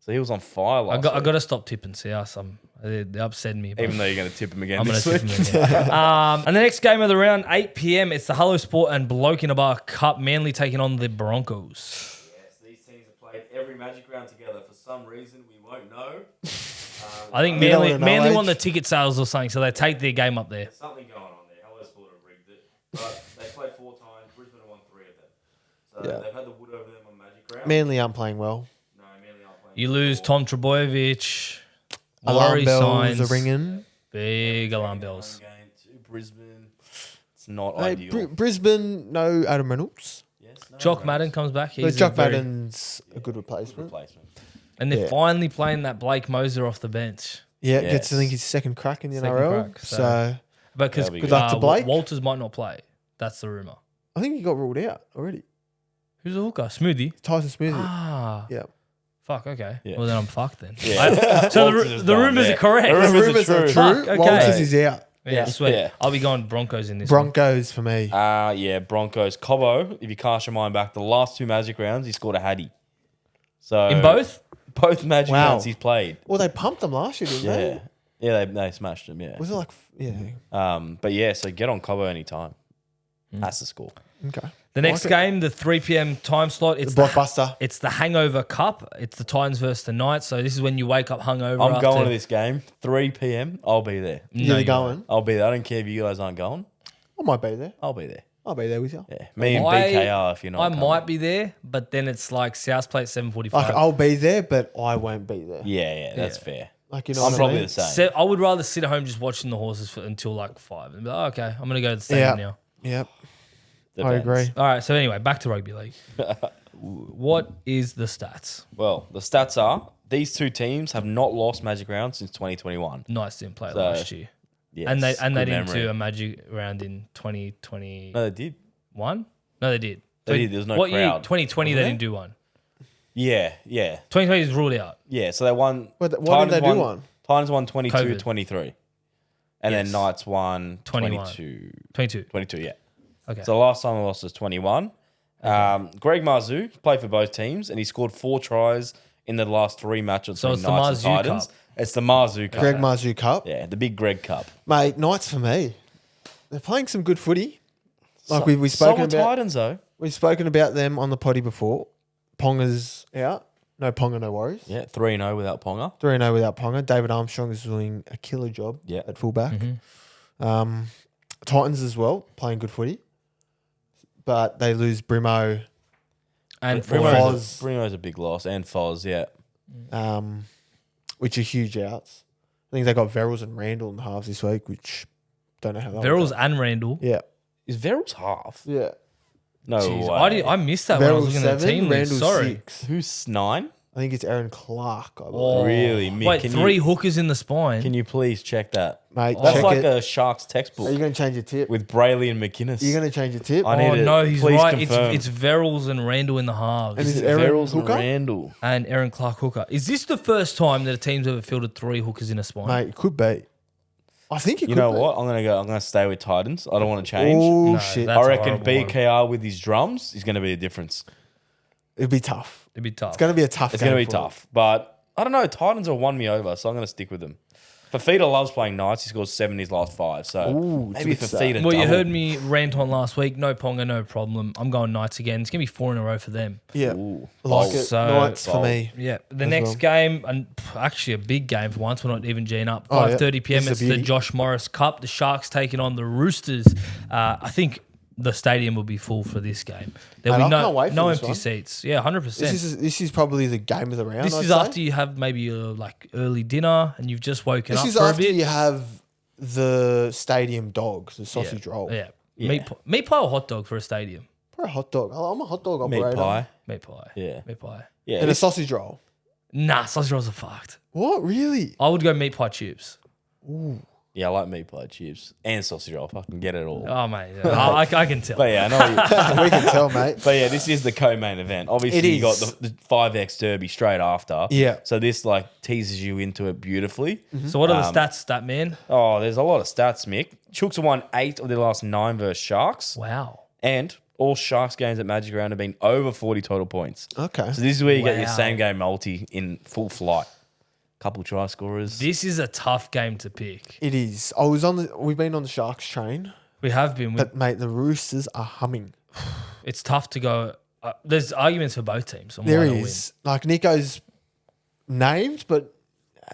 So he was on fire last I week. got to stop tipping South. They're upsetting me. but Even though you're going to tip him again I'm going this to week. tip them again. And the next game of the round, 8 p.m. It's the Hello Sport and Bloke in a Bar Cup. Manly taking on the Broncos. Yes, these teams have played every Magic Round together. For some reason, we won't know. I think You don't Manly, wanna know, Manly Age? won the ticket sales or something, so they take their game up there. There's something going on there. Hello Sport have rigged it. But they played 4 times. Brisbane have won 3 of them. So Yeah. they've had the wood over them on Magic Round. Manly aren't playing well. No, Manly aren't playing. You lose Tom Trebojevic. Alarm Worry bells signs. are ringing. Big alarm bells. Game to Brisbane. It's not Hey, ideal. Brisbane, no Adam Reynolds. Yes, no, Jock no. Madden comes back. But He's Jock a very- Madden's a good replacement. And they're Yeah. finally playing that Blake Moser off the bench. Yeah, Yes. gets I think his second crack in the Second NRL. crack, so- so But because That'll be good luck to Blake. Walters might not play. That's the rumor. I think he got ruled out already. Who's the hooker? Smoothie. Tyson Smoothie. Ah. Yeah. Fuck, okay. Yeah. Well, then I'm fucked then. Yeah. So Walters is the done, rumors yeah. are correct. The The rumors rumours are are true. true. Fuck, okay. Walters is out. Yeah, sweet. Yeah. I'll be going Broncos in this one. Broncos for me. Yeah, Broncos. Cobbo, if you cast your mind back, the last 2 Magic Rounds, he scored a Hattie. So In both? Both Magic Wow. Rounds he's played. Well, they pumped them last year, didn't Yeah. they? Yeah, they smashed him, yeah. Was it like, yeah. But yeah, so get on Cobbo anytime. Mm. That's the score. Okay. The next Like it. game, the 3 p.m. time slot, it's The blockbuster. It's the Hangover Cup. It's the Titans versus the Knights. So this is when you wake up hungover. I'm after, going to this game, 3 p.m. I'll be there. No, You're you're going. I'll be there. I don't care if you guys aren't going. I might be there. I'll be there. I'll be there with you. Yeah. Me and I- BKR if you're not I coming. might be there, but then it's like South Plate 7:45. Like, I'll be there, but I won't be there. Yeah, that's Yeah. fair. Like, you know I'm what probably I mean? the same. I would rather sit at home just watching the horses until like 5 and be like, oh, okay, I'm gonna go to the stadium Yeah. now. Yep. I Depends. agree. All right. So anyway, back to rugby league. What is the stats? Well, the stats are these 2 teams have not lost Magic Round since 2021. Knights didn't play So, last year, Yes, and they good didn't memory. do a Magic Round in 2021. No, they did. No, they did. They did. There was no what year? crowd. 2020, they Was there? didn't do one. Yeah. 2020 is ruled out. Yeah, so they won. Why did they do one? Titans won 22, COVID. 23. And Yes. then Knights won 21. 22. 22. 22, yeah. Okay. So the last time they lost was 21. Greg Marzu played for both teams and he scored 4 tries in the last 3 matches So between it's the Knights and Marzu Titans. Cup. It's the Marzu Cup. Greg Marzu Cup. Yeah, the big Greg Cup. Mate, Knights for me. They're playing some good footy. Like So- we've so spoken are about. Titans though. We've spoken about them on the potty before. Ponga's out. No Ponga, no worries. Yeah, 3-0 without Ponga. 3-0 without Ponga. David Armstrong is doing a killer job Yeah. at fullback. Mm-hmm. Titans as well, playing good footy. But they lose Brimo, And Foz. Brimo's a big loss. And Foz, yeah. which are huge outs. I think they got Verrills and Randall in the halves this week, which don't know how that Verrills will go. and Randall. Yeah. Is Verrills half? Yeah. No Jeez, way. I missed that when I was Verrills looking at the 7, team list. Randall Sorry. 6. Who's 9? I think it's Aaron Clark. I believe. Oh. Really? Mick, Wait, can three you- hookers in the spine. Can you please check that? Mate, That's check like it. a Sharks textbook Are you going to change your tip? with Brayley and McInnes. Are you going to change your tip? I need Oh it. no, he's Please right. confirm. It's Verrills and Randall in the halves, And Is is it Aaron Verrills and Hooker? Randall? and Aaron Clark hooker. Is this the first time that a team's ever fielded three hookers in a spine? Mate, it could be. I think it You could know be. what? I'm gonna stay with Titans. I don't want to change. Oh, No, shit. that's I reckon a horrible BKR with his drums is going to be a difference. It'd be tough. It'd be tough. It's going to be a tough It's game. going to be for him. tough, but I don't know. Titans have won me over, so I'm going to stick with them. Fafita loves playing nights. He scored 7 in his last 5, so Ooh, it's a maybe bit sad. Fafita. Well, you double. heard me rant on last week. No Ponga, no problem. I'm going Knights again. It's gonna be 4 in a row for them. Yeah. Ooh, Like bold. it. So- Knights for bold. me. Yeah, the As next well. game, and actually a big game for once. We're not even G'ing up. Oh, yeah. 5:30 p.m. This It's is a the beauty. Josh Morris Cup. The Sharks taking on the Roosters. I think the stadium will be full for this game. There'll Mate, be I can't wait for no this empty one. seats. Yeah, 100%. This is probably the game of the round. This I'd is say. after you have maybe a like early dinner and you've just woken This up is for a after bit. you have the stadium dogs, the sausage roll. Yeah. Yeah. Meat pie or hot dog for a stadium? Probably a hot dog. I'm a hot dog Meat operator. pie. Meat pie. Yeah. Meat pie. Yeah, And a sausage roll. Nah, sausage rolls are fucked. What? Really? I would go meat pie chips. yeah, I like meat pie chips and sausage roll. Fucking get it all. Oh, mate. Yeah. I can tell. But yeah, I know. What you, We can tell, mate. but yeah, this is the co-main event. Obviously, It you got is. the 5X Derby straight after. Yeah. So this like teases you into it beautifully. So what are the stats, stat man? Oh, there's a lot of stats, Mick. Chooks have won 8 of their last 9 versus Sharks. Wow. And all Sharks games at Magic Round have been over 40 total points. Okay. So this is where you get your Wow. same game multi in full flight. Couple try scorers. This is a tough game to pick. It is. We've been on the Sharks train, We have been. but mate, the Roosters are humming. It's tough to go. There's arguments for both teams. On There why they'll is. Like Nico's named, but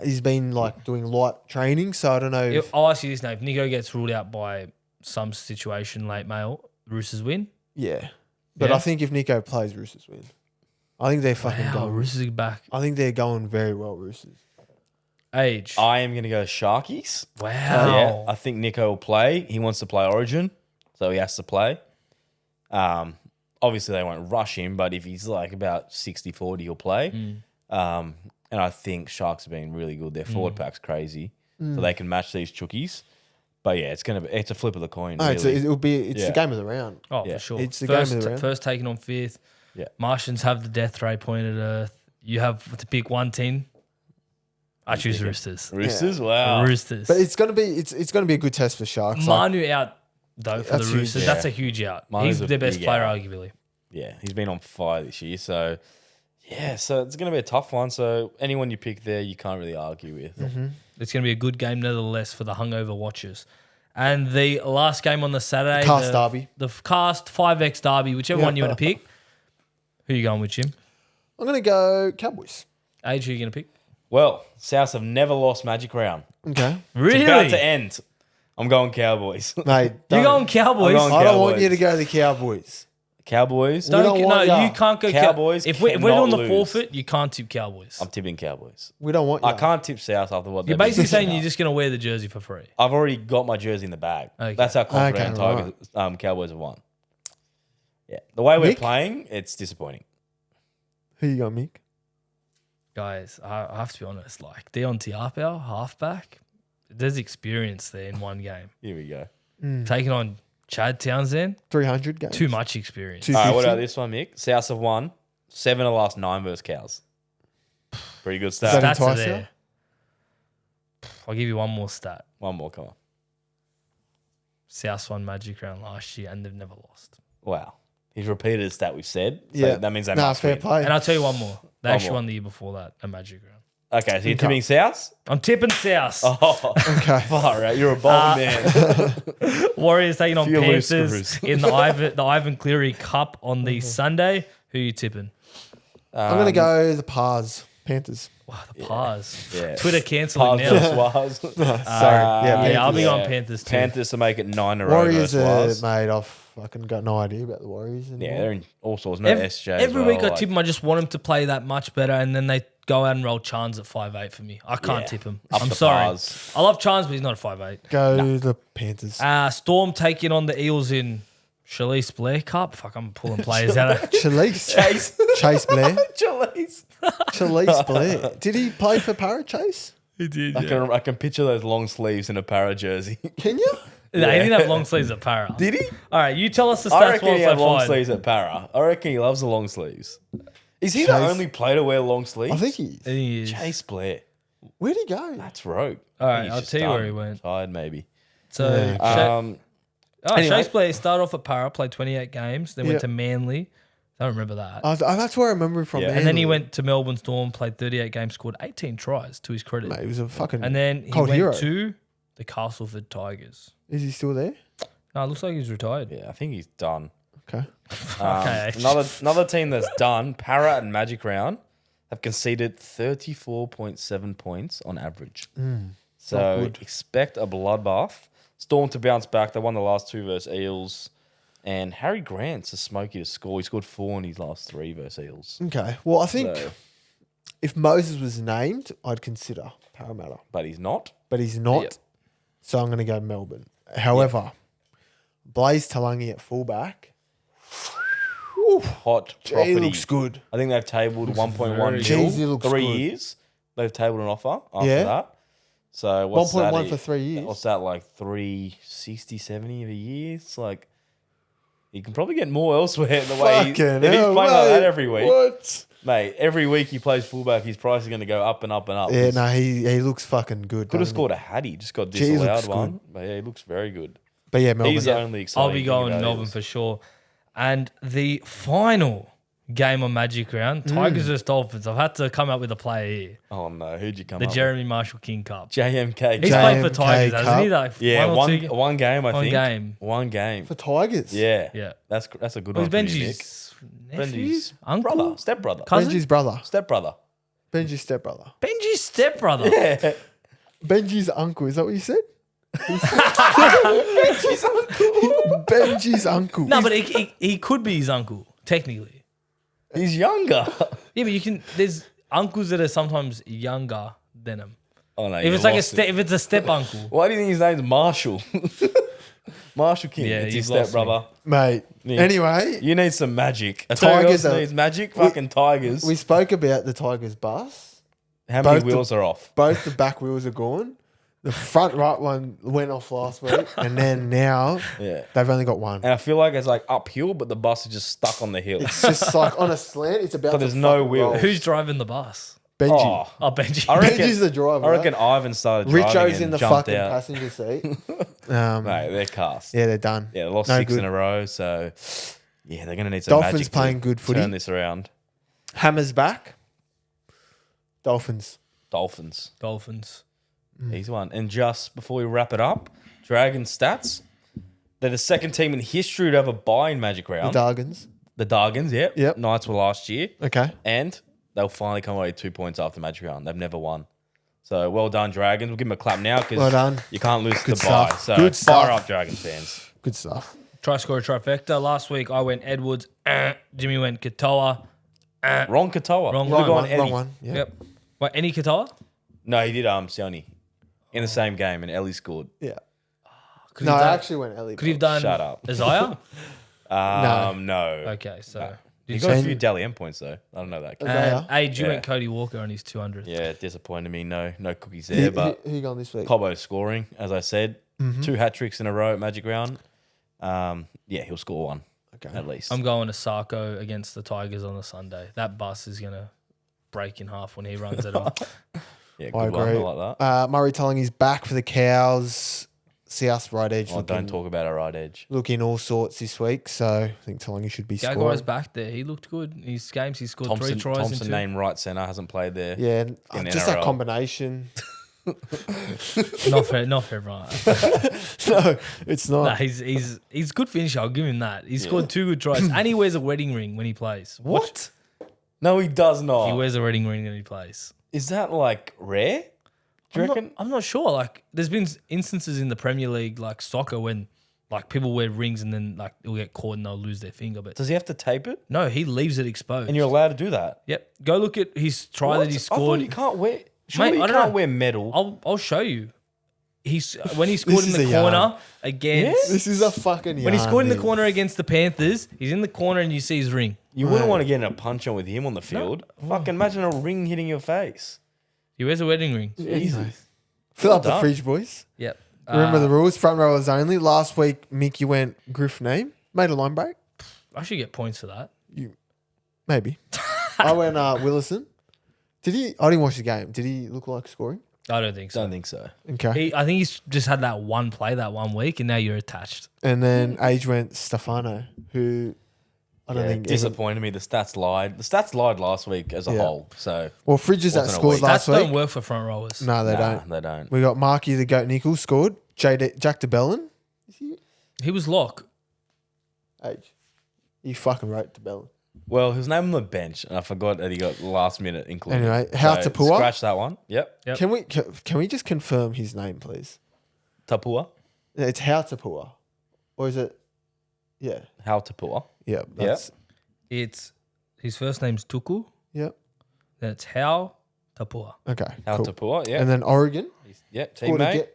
he's been like doing light training, so I don't know. win. I'll ask you this now. If Nico gets ruled out by some situation late mail, Roosters win? Yeah. But Yeah? I think if Nico plays, Roosters win. I think they're fucking Wow, going. Roosters are back. I think they're going very well, Roosters. Age. I am going to go Sharkies. Wow. Yeah, I think Nico will play. He wants to play Origin, so he has to play. Obviously, they won't rush him, but if he's like about 60-40, he'll play. And I think Sharks have been really good. Their forward pack's crazy, so they can match these chookies. But yeah, it's a flip of the coin. No, Really. it's Yeah. the game of the round. Oh, Yeah. for sure. It's the game of the round. First taken on 5th. Yeah. Martians have the death ray pointed at Earth. You have to pick one team. I choose Roosters. Roosters, wow. Roosters. But it's gonna be a good test for Sharks. Like, Manu out though for the That's huge. Roosters. Yeah. That's a huge out. Manu's He's a their best big player, out. arguably. Yeah, he's been on fire this year. So yeah, so it's going to be a tough one. So anyone you pick there, you can't really argue with. It's going to be a good game, nevertheless, for the hungover watchers. And the last game on the Saturday, Cast Derby. the Cast 5X Derby, whichever one you want to pick. Who you going with, Jim? I'm gonna go Cowboys. Age, who you going to pick? Well, Souths have never lost Magic Round. Okay, Really? It's about to end. I'm going Cowboys. mate. You're don't- going Cowboys? I'm going I don't want Cowboys. you to go the Cowboys. Cowboys. We don't want ya. you can't go Cowboys If we're cannot doing the lose. forfeit, you can't tip Cowboys. I'm tipping Cowboys. We don't want. I ya. can't tip South after what You're they've been basically saying doing. you're just going to wear the jersey for free. I've already got my jersey in the bag. Okay. That's how confident Okay, Tigers, Cowboys have won. Yeah, the way we're Mick? playing, it's disappointing. Who you got, Mick? Guys, I have to be honest. Like Dion Tiapau, halfback, there's experience there in one game. Here we go. Taking on Chad Townsend, 300 games. too much experience. Two- All right, what 250? about this one, Mick? Souths have won 7 of the last 9 versus Cows. Pretty good Is that stat. Stats are entice you? there. I'll give you one more stat. One more, come on. South won Magic Round last year and they've never lost. Wow. He's repeated a stat we've said. So Yeah, that means they nah, must fair win. play. And I'll tell you one more. They One actually more. won the year before that at Magic Round. Okay, so you're Okay. tipping Souths? I'm tipping South. Oh, Okay. far out. You're a bold man. Warriors taking on Few loose Panthers screws. in the Ivan Cleary Cup on the Sunday. Who you tipping? I'm gonna go the Pars Panthers. Wow, the Pars. Yeah. Twitter cancelling Pars now. versus Waz. Sorry. Yeah, I'll be Yeah. on Panthers too. Panthers to make it 9 in a row Warriors versus are Waz. made off. Fucking got no idea about the Warriors anymore. Yeah, they're in all sorts. No SJ. as Every well, week I like- tip them. I just want them to play that much better, and then they go out and roll Chans at 5'8" for me. I can't Yeah. tip him. Up I'm the sorry. Pars. I love Chans, but he's not a 5'8". Go the Panthers. Storm taking on the Eels in Shalise Blair Cup. Fuck, I'm pulling players out of Chase Blair. Chase. Chase Blair. Did he play for Para Chase? He did. I can picture those long sleeves in a Para jersey. Can you? No, he didn't have long sleeves at Para. Did he? All right, you tell us the I stats reckon whilst he I had long find. sleeves at Para. I reckon he loves the long sleeves. Is he the Chase- only player to wear long sleeves? I think he is. He is. Chase Blair. Where'd he go? That's rogue. All right, He's I'll just tell you where done. he went. Tired, maybe. So, Yeah. Anyway. Chase Blair started off at Para, played 28 games, then Yeah. went to Manly. I don't remember that. That's where I remember him from. Yeah. And then he Manly. went to Melbourne Storm, played 38 games, scored 18 tries to his credit. Mate, he was a fucking. And then he cold went hero. to the Castleford Tigers. Is he still there? No, it looks like he's retired. Yeah, I think he's done. Okay. Okay. Another team that's done, Para and Magic Round, have conceded 34.7 points on average. So good. expect a bloodbath. Storm to bounce back. They won the last 2 versus Eels. And Harry Grant's a smoky to score. He scored 4 in his last 3 versus Eels. Okay. Well, I think So, if Moses was named, I'd consider Parramatta, but he's not. but he's not. Yep. So I'm going to go Melbourne. However, Blaze Talangi at fullback. Hot Gee, property. he looks good. I think they've tabled 1.1 very mil. good. Jeez, he looks 3 good. years. They've tabled an offer after Yeah. that. So what's 1.1 that? for 3 years. What's that, like 360, 70 a year? It's like you can probably get more elsewhere in the way if he's Fucking playing hell, like that mate. every week. What? Mate, every week he plays fullback, his price is going to go up and up and up. Yeah, no, he looks fucking good. Could have doesn't scored a hattie, just got Gee, he looks disallowed good. one. But yeah, he looks very good. he? But yeah, Melbourne. He's the only exciting I'll be thing going about Melbourne Eels. for sure. And the final game on Magic Round, Tigers versus Dolphins. I've had to come up with a player here. Oh no, who'd you come The up Jeremy Marshall King Cup. with? JMK. He's Cup. played for JMK Tigers, hasn't he? Cup. Like Yeah, one or two. one game, I One think. game. One game. For Tigers. Yeah. Yeah. That's a good Well, one. he's for you, Nick. Benji's nephew? Benji's Uncle? brother, stepbrother. Cousin? Benji's brother. Stepbrother. Benji's stepbrother. Benji's stepbrother. Yeah. Benji's uncle. Is that what you said? Benji's uncle. No, but he could be his uncle, technically. He's younger. Yeah, but you can. There's uncles that are sometimes younger than him. Oh no. If it's like if it's a step uncle. Why do you think his name's Marshall? Marshall King. Yeah, it's his you've lost stepbrother. Mate. Nick. Anyway, You need some magic. I tell you who Tigers else are- needs magic. Fucking Tigers. we spoke about the Tigers bus. How many both the- wheels are off? Both the back wheels are gone. The front right one went off last week, and then now Yeah. they've only got one. And I feel like it's like uphill, but the bus is just stuck on the hill. It's just like on a slant. It's about. But to there's no fucking wheel. roll. Who's driving the bus? Benji? Oh, Oh, Benji. I reckon, Benji's the driver. I reckon right? Ivan started driving Richo's and in the jumped fucking out. passenger seat. Mate, they're cast. Yeah, they're done. Yeah, they lost No 6 good. in a row, so yeah, they're gonna need some Dolphins magic playing to good footy. turn this around. Hammers back. Dolphins. Dolphins, Dolphins. easy one. And just before we wrap it up, Dragon stats. They're the second team in history to have a bye in Magic The Round. Dargans. The Dargans, Yep. Knights were last year, Okay. and they'll finally come away with 2 points after Magic Round. They've never won. So well done, Dragons. We'll give them a clap now because Well done. you can't lose Good the bye. stuff. So Good fire stuff. up, Dragons fans. Good stuff. Tryscorer Tryfecta. Last week I went Edwards. Jimmy went Katoa. Wrong Katoa. Wrong Would've one, gone Eddie. Wrong one. Yeah. Yep. Wait, any Katoa? No, he did Sione in the same game, and Ellie scored. Yeah. Could No, he I done, actually went Ellie. could he have done Shut up. Isaiah? No. Okay, so. He got a few Dally M points though. I don't know that. Kid. Isaiah? Age, you Yeah. went Cody Walker on his 200th. Yeah, disappointed me. No cookies Who, there. But who you gone this week? Cobbo's scoring, as I said, 2 hat tricks in a row at Magic Round. Yeah, he'll score one Okay. at least. I'm going to Sarko against the Tigers on the Sunday. That bus is going to break in half when he runs at them. Yeah, I good one. I agree. like that. Murray telling he's back for the Cows. See us right edge. Oh, don't talk about our right edge. Looking all sorts this week, so I think Talangi should be scoring. Gagai's back there. He looked good. In his games, he scored 3 tries. Thompson in 2. named right centre, hasn't played there. Yeah, In just that NRL. combination. Not for everyone. No, it's not. Nah, he's good finisher. I'll give him that. He scored 2 good tries, and he wears a wedding ring when he plays. What? No, he does not. He wears a wedding ring when he plays. Is that like rare? Do you reckon? I'm not sure. Like, there's been instances in the Premier League, like soccer, when like people wear rings and then like it'll get caught and they'll lose their finger. But Does he have to tape it? no, he leaves it exposed. And you're allowed to do that? Yep. Go look at his try What? that he I thought scored. you can't wear. Surely Mate, you I don't can't know. wear metal. I'll show you. when he scored in This the is a corner against This is a fucking when he yarn, scored in the dude. corner against the Panthers, he's in the corner and you see his ring. You wouldn't want to get in a punch on with him on the field. Fucking imagine a ring hitting your face. He wears a wedding ring. Jesus. Fill Well up the done. fridge, boys. Yep. Remember the rules. Front rowers only. Last week, Mick, you went Griff name. Made a line break. I should get points for that. Maybe. I went Willison. Did he? I didn't watch the game. Did he look like scoring? I don't think so. Don't think so. Okay. I think he's just had that one play that 1 week, and now you're attached. And then Age went Stefano, who I don't think. disappointed me. The stats lied. The stats lied last week as a Yeah. whole. So Well, Fridges that Wasn't a scored week. last Stats don't week. work for front rowers. No, they nah, don't. They don't. We got Marky the Goat Nichols scored. Jack DeBellin. He was lock. Age. You fucking wrote DeBellin. Well, his name on the bench, and I forgot that he got last minute included. Anyway, how So Tapua? Scratch that one. Yep. Yep. Can we just confirm his name, please? Tapua. It's how Tapua, or is it? Yeah. How Tapua. Yeah. That's, It's his first name's Tuku. Yep. Then it's How Tapua. Okay. How cool. Tapua. Yeah. And then Oregon. Yeah. Scored Teammate. again.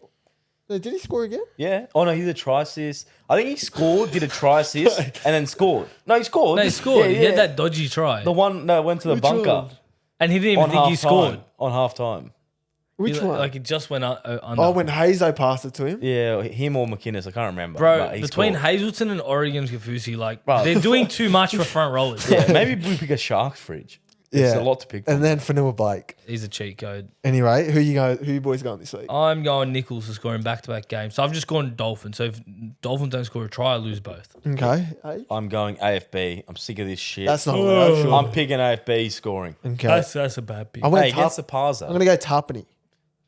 No, did he score again? Yeah. Oh no, he did a try assist. I think he scored, did a try assist, and then scored. No, he scored. No, he scored. Yeah, He had yeah. that dodgy try. The one no went to the Which bunker one? And he didn't even on think half he scored. On half time. Which He- one? Like it just went under. Oh, when Hazo passed it to him. Yeah, him or McInnes, I can't remember. Bro, but he between scored. Hazleton and Oregon Kafusi, like Bro. they're doing too much for front rollers. Yeah, maybe we pick a Sharks fridge. It's Yeah. a lot to pick from. And then Fanua Blake. He's a cheat code. Anyway, who you boys going this week? I'm going Nichols for scoring back-to-back games. So I've just gone Dolphins. So if Dolphins don't score a try, I lose both. Okay. Hey. I'm going AFB. I'm sick of this shit. That's not allowed, sure. I'm picking AFB scoring. Okay. That's a bad pick. I went Hey, against the I'm Parza. going to go Tarpany.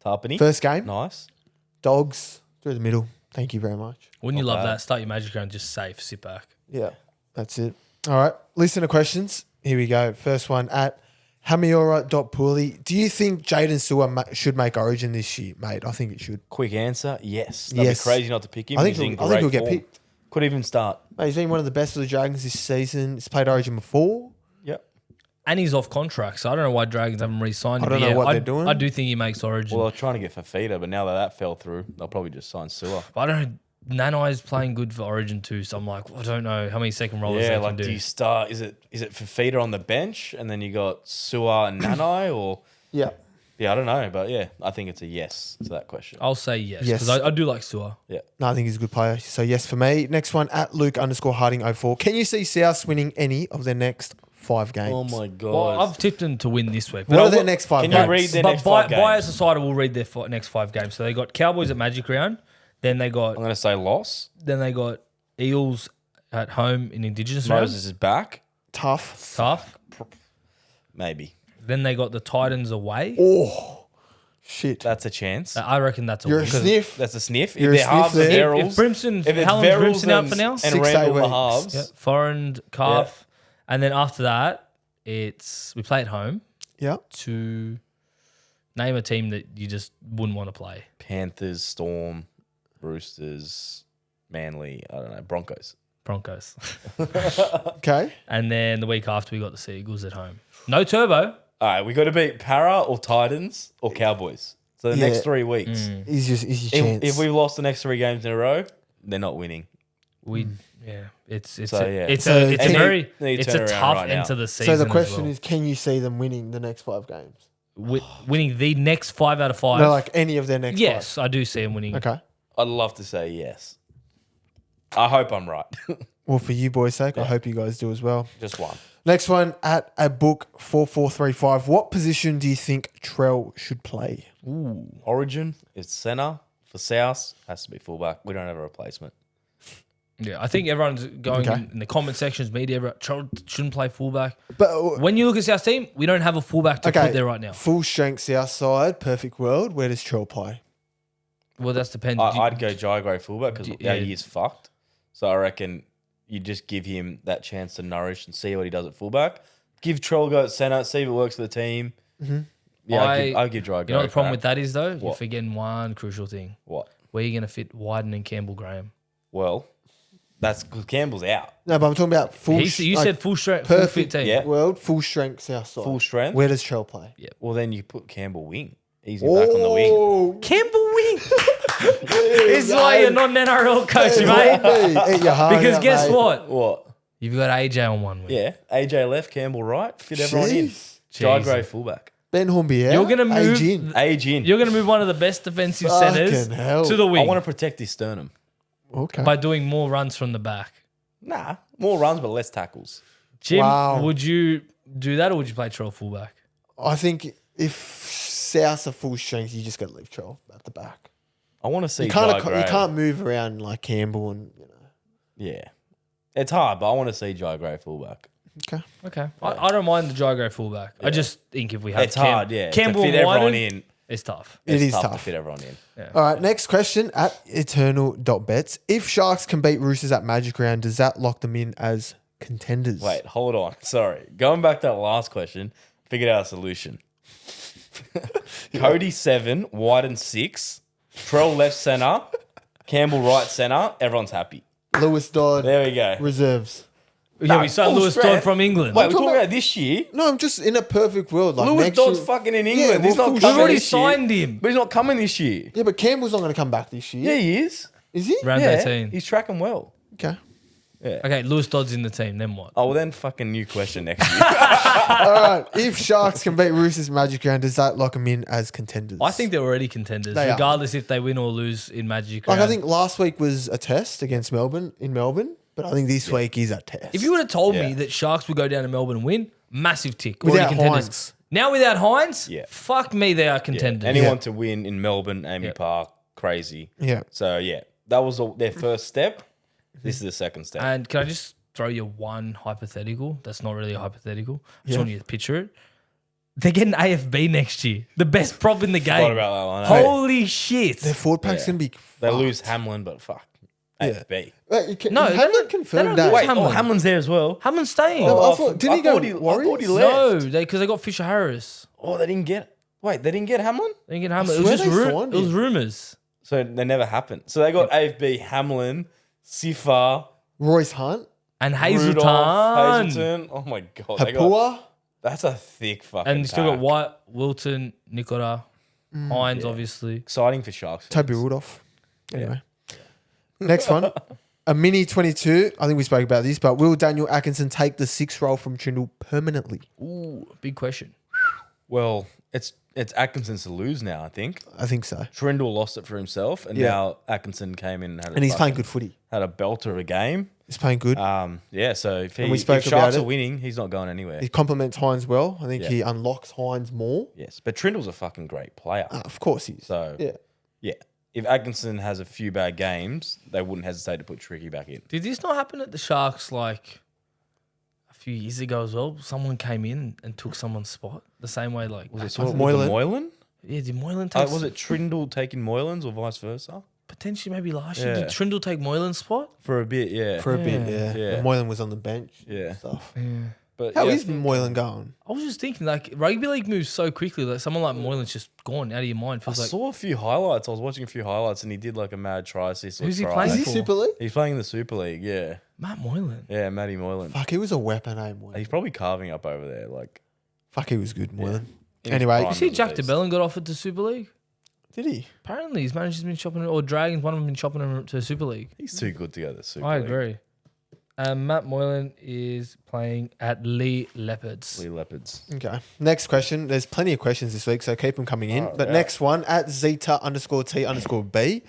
Tarpany. First game. Nice. Dogs through the middle. Thank you very much. Wouldn't you Not love bad. that? Start your magic round, just safe, sit back. Yeah. That's it. All right. Listen to questions. Here we go. First one at Hamiora.Pooley. Do you think Jaden Sewer should make Origin this year, mate? I think it should. Quick answer. Yes. That'd Yes. be crazy not to pick him. I think He's in he'll get great form. picked. Could even start. Mate, he's been one of the best of the Dragons this season. He's played Origin before. Yep. And he's off contract, so I don't know why Dragons haven't re-signed him. I don't But know yeah, what they're doing. I do think he makes Origin. Well, they're trying to get Fafita, but now that fell through, they'll probably just sign Sewer. But I don't know. Nanai's playing good for Origin too, so I'm like, I don't know how many second rollers Yeah, they like can do do. you start? Is it Fafita on the bench, and then you got Sewer and Nanai, or Yeah. yeah, I don't know, but yeah, I think it's a yes to that question. I'll say yes Yes. because I do like Sewer. Yeah. No, I think he's a good player. So yes for me. Next one at Luke_Harding04. Can you see South winning any of their next 5 games? Oh my god! Well, I've tipped them to win this week. What But are I their will- next 5 Can games? you read their But next 5 games? Bias aside, will read their next 5 games. So they got Cowboys at Magic Round. Then they I'm got going to say loss. Eels at home in Indigenous round. Moses is back. Tough. Tough. Maybe Then they got the Titans away. Oh, shit. that's a chance. I reckon that's a You're a win. sniff. That's a sniff. You're if a they're halves sniff and there. Verrills, If Brimson, if it's how long's Verrills Brimson out for now? and 6 to 8 Randall the weeks. halves, Yeah, foreign calf. And then after that, we play at home Yeah. to name a team that you just wouldn't want to play. Panthers, Storm, Roosters, Manly, I don't know, Broncos. Broncos. Okay. And then the week after, we got the Seagulls at home. No turbo. All right, we got to beat Para or Titans or Cowboys. So the Yeah. next 3 weeks. He's your If, chance. if we've lost the next 3 games in a row, they're not winning. It's So, yeah. it's So a it's a can you- very Need to it's turn a around tough right now. end to the season. so the as question well. is, can you see them winning the next 5 games? Winning the next 5 out of 5. No, like any of their next yes, I do see them winning. 5. Okay. I'd love to say yes. I hope I'm right. Well, for you boys' sake, I hope you guys do as well. Just one. Next one at a book 4435. What position do you think Trell should play? Origin is centre. For South, has to be fullback. We don't have a replacement. Yeah, I think everyone's going Okay. in the comment sections, media, shouldn't play fullback. But When you look at South's team, we don't have a fullback to put there right now. Full strength South side, perfect world. Where does Trell play? Well, that's dependent. I'd go Jai fullback because Yeah. our year's fucked. So I reckon you just give him that chance to nourish and see what he does at fullback. Give Trell a go at centre, see if it works for the team. Mm-hmm. Yeah, I'd give Jai a go. You know what the problem with that is, though? You're What? forgetting one crucial thing. What? Where are you going to fit Wighton and Campbell Graham? Well, that's because Campbell's out. No, but I'm talking about full. You said full strength, full perfect fit team. Yeah. world, full strength South side. Full strength. Where does Trell play? Well, then you put Campbell wing. Easy back on the wing. Oh, Campbell wing. This is why you're not an NRL coach, mate. Eat your heart Because out, guess mate. what? What? You've got AJ on one week. Yeah. AJ left, Campbell right. Fit everyone in. Jeez. Jai Jesus. Gray fullback. Ben Hornby out. You're gonna move- Age in. Age in. You're going to move one of the best defensive Fucking centers hell. to the I wing want to protect his sternum. Okay. by doing more runs from the back. Nah. More runs, but less tackles. Jim, Wow. would you do that or would you play Troll fullback? I think if South's are full strength, you just got to leave Troll at the back. I want to see You Jai Gray. can't move around like Campbell and Yeah. It's hard, but I want to see Jai Gray fullback. Okay. Okay. I don't mind the Jai Gray fullback. I just think if we have It's hard, yeah. Campbell to fit and everyone Wighton, in. it's tough. It It's is tough to tough. fit everyone in. All right, next question at eternal.bets. If Sharks can beat Roosters at Magic Round, does that lock them in as contenders? Wait, hold on. Sorry. Going back to that last question, figured out a solution. Cody 7, Wighton 6, Trell left centre, Campbell right centre. Everyone's happy. Lewis Dodd, There we go. reserves. Yeah, we saw full Lewis strength. Dodd from England. Wait, we're talking talking about- about this year. No, I'm just in a perfect world. Like Lewis next Dodd's year- fucking in Yeah, England. He's well, not full coming We've already this year. signed him. But he's not coming this year. Yeah, but Campbell's not going to come back this year. Yeah, he is. Is he? Round Yeah, 18. he's tracking well. Okay. Okay, Lewis Dodd's in the team. Then what? Oh, well, then fucking new question next year. All right. If Sharks can beat Roosters Magic Round, does that lock them in as contenders? I think they're already contenders, They are. regardless if they win or lose in Magic Like, Round. I think last week was a test against Melbourne, but I think this week is a test. if you would have told me Yeah. that Sharks would go down to Melbourne and win, massive tick. Without Already contenders. Hines. Now without Hines, Yeah. fuck me, they are contenders. Anyone to win in Melbourne, Amy Park, crazy. Yeah. So, yeah, that was their first step. This is the second step. And can I just throw you one hypothetical? That's not really a hypothetical. I just Yeah. want you to picture it. They're getting AFB next year. The best prop in the Forgot game. about that one. eh? Holy shit. Their forward pack's Yeah. going to be They fucked. lose Hamlin, but fuck. AFB. Wait, you can, No, you they haven't don't- confirmed they don't that. lose Wait, Hamlin. Hamlin's there as well. Hammond's staying. No, Oh, I thought, didn't he go I thought he Warriors? left. No, because they got Fisher Harris. Oh, they didn't get. Wait, they didn't get Hamlin. They didn't get Hamlin. I It was swear just they signed it was him. rumors. So they never happened. So they got AFB, Hamlin, Sifa, Royce Hunt, And Rudolph, Hazelton. Hazelton. Oh my god, they got, Hapua. that's a thick fucking. And you still got pack. White, Wilton, Nicola, Hines, obviously. Exciting for Sharks. Toby fans. Rudolph. Anyway. Next one. A mini 22. I think we spoke about this, but will Daniel Atkinson take the 6th role from Trindle permanently? Ooh, big question. Well, it's Atkinson's to lose now. I think I think so. Trindle lost it for himself, and Yeah. now Atkinson came in and had a And he's playing fucking- good footy. Had a belter of a game. He's playing good. Yeah. So if, And we spoke if Sharks about are it. winning, he's not going anywhere. He complements Hines well. I think Yeah. he unlocks Hines more. Yes, but Trindle's a fucking great player. Of course he is. So yeah. yeah, if Atkinson has a few bad games, they wouldn't hesitate to put Tricky back in. Did this not happen at the Sharks like a few years ago as well? Someone came in and took someone's spot the same way like Was it sort of Moylan. Moylan? yeah, did Moylan take Was it Trindle taking Moylan's or vice versa? potentially maybe last year? Yeah. Did Trindle take Moylan's spot? For a bit, yeah. For a bit, yeah. Yeah. And Moylan was on the bench. Yeah. And stuff. Yeah. But How yeah, I is think- Moylan going? I was just thinking, like, rugby league moves so quickly. Like, someone like Moylan's just gone out of your mind. I Feels like saw a few highlights. I was watching a few highlights, and he did like a mad try assist. or Who's he try. playing Is he for? Super League? He's playing in the Super League. Yeah, Matt Moylan. yeah, Matty Moylan. Fuck, he was a weapon, eh, Moylan? He's probably carving up over there. Like, Fuck, he was good, Moylan. in his Anyway, prime You see, as a Jack beast. DeBellin got offered to Super League. did he? Apparently, his manager's been shopping, or Dragons, one of them been shopping him to Super League. He's too good to go to the Super I League. agree. Matt Moylan is playing at Lee Leopards. Lee Leopards. Okay. Next question. There's plenty of questions this week, so keep them coming in. Oh, but yeah. next one, at Zeta_T_B.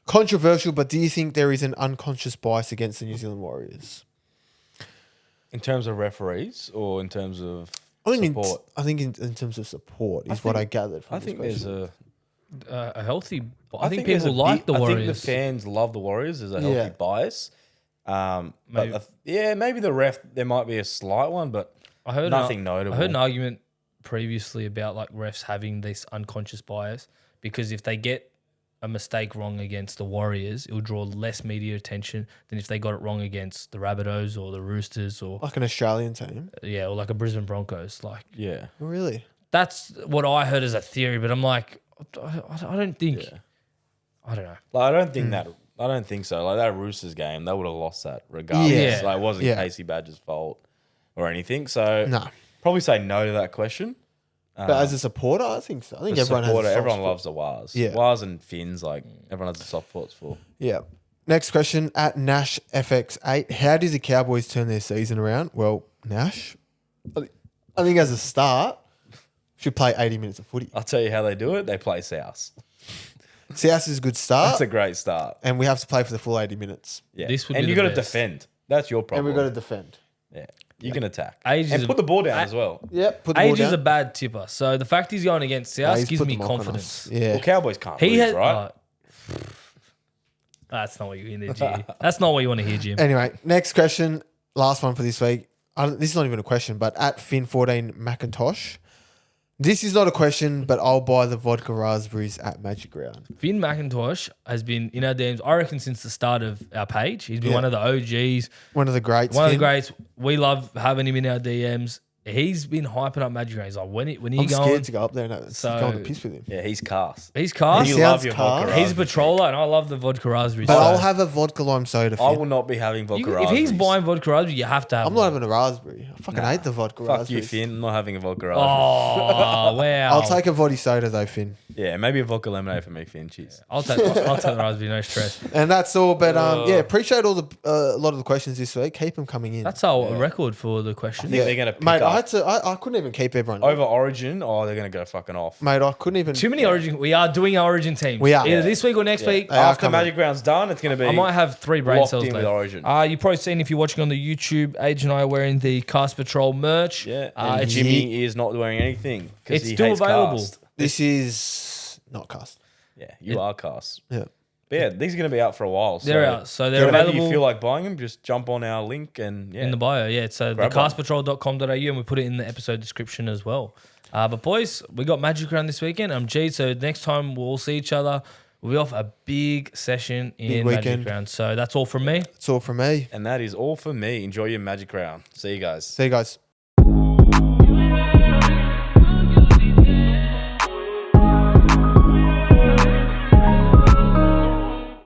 Controversial, but do you think there is an unconscious bias against the New Zealand Warriors? In terms of referees or in terms of I think support? in terms of support is what I gathered from I this think question. there's A healthy. I think there's people a like big- the I think the Warriors. fans love the Warriors. There's a healthy Yeah. bias. Maybe. But maybe the ref, there might be a slight one, but I heard nothing notable. I heard an argument previously about like refs having this unconscious bias because if they get a mistake wrong against the Warriors, it will draw less media attention than if they got it wrong against the Rabbitohs or the Roosters or Like an Australian team. or like a Brisbane Broncos. Like yeah. Oh, really? that's what I heard as a theory, but I'm like, I don't think. Yeah. I don't know. Like, I don't think so. Like that Roosters game, they would have lost that regardless. Yeah. Like, it wasn't Yeah. Casey Badger's fault or anything. So No. probably say no to that question. But as a supporter, I think so. I think everyone has a soft everyone spot. loves the Wars. Yeah. Wars and Finns, like everyone has a soft spot for. Yeah. Next question at Nash FX8. How does the Cowboys turn their season around? Well, Nash, I think as a start, should play 80 minutes of footy. I'll tell you how they do it. They play South. South is a good start. That's a great start. And we have to play for the full 80 minutes. Yeah. This would and be you the got to best. defend. That's your And problem. we've got to defend. Yeah. You can attack. Age and is put a- the ball down as well. Yep. Put the ball Age is down. a bad tipper. So the fact he's going against South He's gives put me the mock on confidence. us. Yeah. Well, Cowboys can't He lose, had. right? That's not what you hear, G. That's not what you want to hear, Jim. Anyway, next question. Last one for this week. This is not even a question, but at Finn14 Macintosh. This is not a question, but I'll buy the vodka raspberries at Magic Round. Finn McIntosh has been in our DMs, I reckon, since the start of our page. He's been Yeah. one of the OGs, One of the greats. one of the Finn. greats. We love having him in our DMs. He's been hyping up Magic Round. He's like, when are you I'm going? scared to go up there and So- go on the piss with him. Yeah, he's cast. He's cast. He You love sounds your calm. vodka He's a raspberry. patroller, and I love the vodka raspberries. But So I'll have a vodka lime soda. I Finn. will not be having vodka if raspberries. he's buying vodka raspberry, you have to have I'm not one. having a raspberry. I fucking hate the vodka Fuck you, raspberries. Finn. I'm not having a vodka raspberry. Oh, wow. I'll take a vodka soda though, Finn. Yeah, maybe a vodka lemonade for me, Finn. Cheers. I'll take the raspberry, no stress. And that's all. But yeah, appreciate all the a lot of the questions this week. Keep them coming in. That's our record for the question. I think they're going to pick Mate, up I couldn't even keep everyone. over Origin. Oh, they're going to go fucking off. Mate, I couldn't even. Too many Origin. We are doing our Origin teams. We are. Either Yeah. this week or next week. They are After coming. Magic Round's done, it's going to be I might have 3 brain locked cells in with left. Origin. You've probably seen if you're watching on the YouTube, Age and I are wearing the Cast Patrol merch. Yeah, and it's Jimmy is not wearing anything because It's he still hates available. Cast. This is not cast. Yeah, you are cast. Yeah. But yeah, these are going to be out for a while. So They're out. So they're whenever available you feel like buying them, just jump on our link and in the bio. Yeah, so Grab thecastpatrol.com.au, and we put it in the episode description as well. But boys, we got Magic Round this weekend. I'm G, so next time we'll all see each other. We'll be off a big session in Magic weekend. Round. So that's all from me. That's all from me. And that is all for me. Enjoy your Magic Round. See you guys. See you guys.